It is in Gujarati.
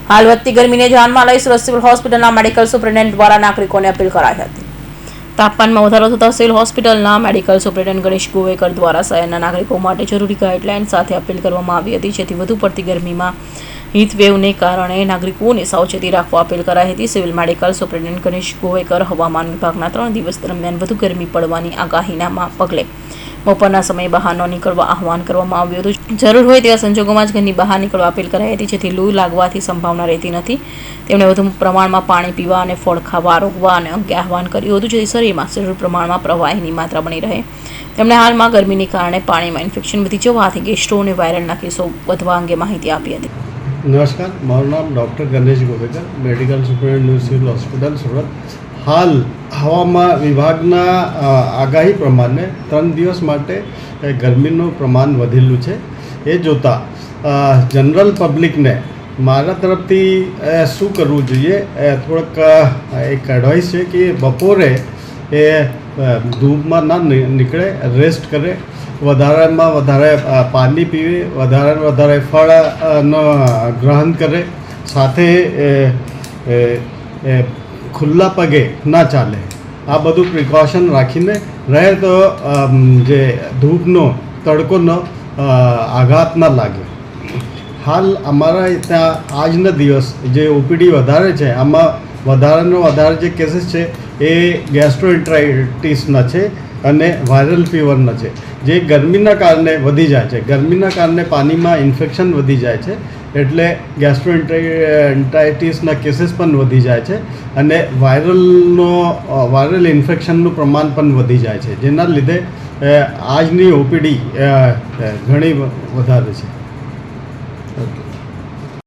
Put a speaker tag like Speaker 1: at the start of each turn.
Speaker 1: હાલ વધતી ગરમીને ધ્યાનમાં લઈ સુરત સિવિલ હોસ્પિટલના મેડિકલ સુપ્રિન્ટેન્ડન્ટ દ્વારા નાગરિકોને અપીલ કરાઈ હતી. તાપમાનમાં વધારો થતા સિવિલ હોસ્પિટલના મેડિકલ સુપ્રિન્ટેન્ડન્ટ ગણેશ ગોવેકર દ્વારા શહેરના નાગરિકો માટે જરૂરી ગાઈડલાઇન સાથે અપીલ કરવામાં આવી હતી, જેથી વધુ પડતી ગરમીમાં હીટવેવને કારણે નાગરિકોને સાવચેતી રાખવા અપીલ કરાઈ હતી. Civil medical superintendent Ganesh Govekar હવામાન વિભાગના 3 દિવસ દરમિયાન વધુ ગરમી પડવાની આગાહીના પગલે બપોરના સમયે બહાર ન નીકળવા આહવાન કરવામાં આવ્યું હતું. જરૂર હોય તેવા સંજોગોમાં જ ઘરની બહાર નીકળવા અપીલ કરાઈ હતી, જેથી લૂ લાગવાની સંભાવના રહેતી નથી. તેમણે વધુ પ્રમાણમાં પાણી પીવા અને ફળ ખાવા આરોગવા અને અંગે આહવાન કર્યું હતું, જેથી શરીરમાં જરૂર પ્રમાણમાં પ્રવાહીની માત્રા બની રહે. તેમણે હાલમાં ગરમીને કારણે પાણીમાં ઇન્ફેક્શન વધી જવાથી ગેસ્ટ્રો અને વાયરલના કેસો વધવા અંગે માહિતી આપી હતી.
Speaker 2: નમસ્કાર, મારું નામ doctor Ganesh Govekar, medical superintendent civil hospital Surat. હાલ હવામાન વિભાગના આગાહી પ્રમાણે 3 દિવસ માટે ગરમીનું પ્રમાણ વધેલું છે. એ જોતાં જનરલ પબ્લિકને મારા તરફથી શું કરવું જોઈએ, થોડોક એક એડવાઇસ છે કે બપોરે એ ધૂપમાં ના નીકળે, રેસ્ટ કરે, વધારેમાં વધારે પાણી પીવે, વધારે ફળનો ગ્રહણ કરે, સાથે ખુલ્લા પગે ના ચાલે. આ બધું પ્રિકોશન રાખીને રહે તો જે ધૂપનો તડકોનો આઘાત ના લાગે. હાલ અમારા ત્યાં આજના દિવસ જે ઓપીડી વધારે છે, આમાં વધારે જે કેસીસ છે એ ગેસ્ટ્રોએન્ટેરાઇટિસના છે અને વાયરલ ફીવરના છે, જે ગરમીના કારણે વધી જાય છે. ગરમીના કારણે પાણીમાં ઇન્ફેક્શન વધી જાય છે, એટલે ગેસ્ટ્રોએન્ટેરાઇટિસના કેસીસ પણ વધી જાય છે અને વાયરલ ઇન્ફેક્શનનું પ્રમાણ પણ વધી જાય છે, જેના લીધે આજની ઓપીડી ઘણી વધારે છે. ઓકે.